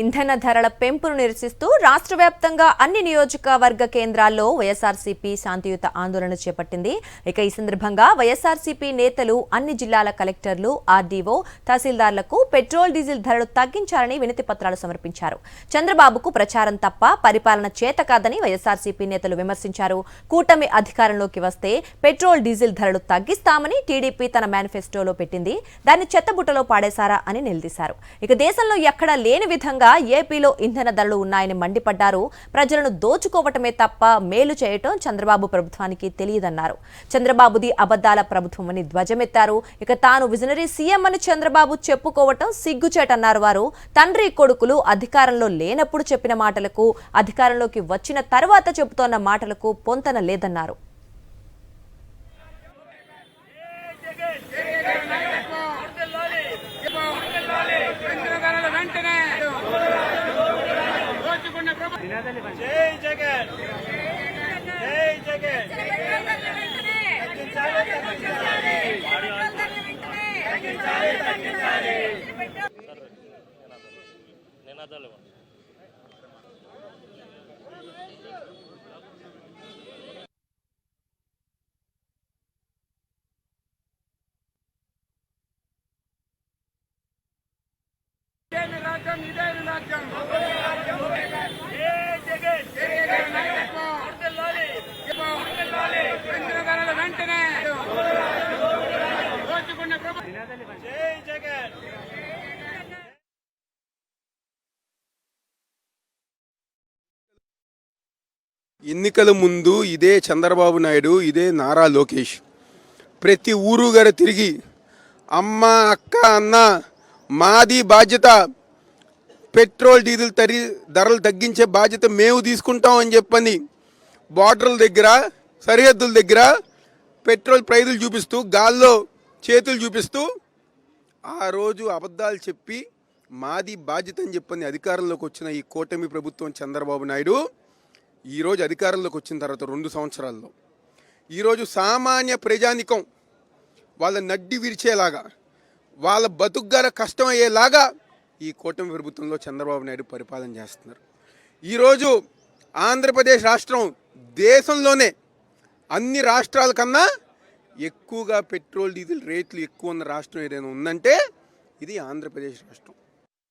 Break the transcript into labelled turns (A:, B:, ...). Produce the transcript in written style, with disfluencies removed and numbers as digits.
A: ఇంధన ధరల పెంపును నిరసిస్తూ రాష్ట్ర వ్యాప్తంగా అన్ని నియోజకవర్గ కేంద్రాల్లో వైఎస్ఆర్సీపీ శాంతియుత ఆందోళన చేపట్టింది. ఇక ఈ సందర్భంగా వైఎస్ఆర్సీపీ నేతలు అన్ని జిల్లాల కలెక్టర్లు, ఆర్డీఓ, తహసీల్దార్లకు పెట్రోల్, డీజిల్ ధరలు తగ్గించాలని వినతి పత్రాలు సమర్పించారు. చంద్రబాబుకు ప్రచారం తప్ప పరిపాలన చేత కాదని వైఎస్ఆర్సీపీ నేతలు విమర్శించారు. కూటమి అధికారంలోకి వస్తే పెట్రోల్, డీజిల్ ధరలు తగ్గిస్తామని టీడీపీ తన మేనిఫెస్టోలో పెట్టింది. దాన్ని చెత్తబుట్టలో పాడేశారా అని నిలదీశారు. ఇక దేశంలో ఎక్కడా లేని విధంగా ఏపీలో ఇంధన ధరలు ఉన్నాయని మండిపడ్డారు. ప్రజలను దోచుకోవటమే తప్ప మేలు చేయటం చంద్రబాబు ప్రభుత్వానికి తెలియదన్నారు. చంద్రబాబుది అబద్దాల ప్రభుత్వమని ధ్వజమెత్తారు. ఇక తాను విజనరీ సీఎం అని చంద్రబాబు చెప్పుకోవటం సిగ్గుచేటన్నారు. వారు తండ్రి కొడుకులు అధికారంలో లేనప్పుడు చెప్పిన మాటలకు, అధికారంలోకి వచ్చిన తర్వాత చెబుతోన్న మాటలకు పొంతన లేదన్నారు.
B: జై జగన్, జై జగన్. రాజ్యం ఇదే రాజ్యం.
C: ఎన్నికల ముందు ఇదే చంద్రబాబు నాయుడు, ఇదే నారా లోకేష్ ప్రతి ఊరు గారు తిరిగి అమ్మ, అక్క, అన్న మాది బాధ్యత, పెట్రోల్, డీజిల్ ధరలు తగ్గించే బాధ్యత మేము తీసుకుంటాం అని చెప్పని బార్డర్ల దగ్గర, సరిహద్దుల దగ్గర పెట్రోల్ ప్రైజులు చూపిస్తూ, గాల్లో చేతులు చూపిస్తూ ఆ రోజు అబద్ధాలు చెప్పి మాది బాధ్యత అని చెప్పని అధికారంలోకి వచ్చిన ఈ కూటమి ప్రభుత్వం చంద్రబాబు నాయుడు ఈరోజు అధికారంలోకి వచ్చిన తర్వాత 2 సంవత్సరాల్లో ఈరోజు సామాన్య ప్రజానికం వాళ్ళ నడ్డి విరిచేలాగా, వాళ్ళ బతుకుగార కష్టమయ్యేలాగా ఈ కూటమి ప్రభుత్వంలో చంద్రబాబు నాయుడు పరిపాలన చేస్తున్నారు. ఈరోజు ఆంధ్రప్రదేశ్ రాష్ట్రం దేశంలోనే అన్ని రాష్ట్రాల కన్నా ఎక్కువగా పెట్రోల్, డీజిల్ రేట్లు ఎక్కువ ఉన్న రాష్ట్రం ఏదైనా ఉందంటే ఇది ఆంధ్రప్రదేశ్ రాష్ట్రం.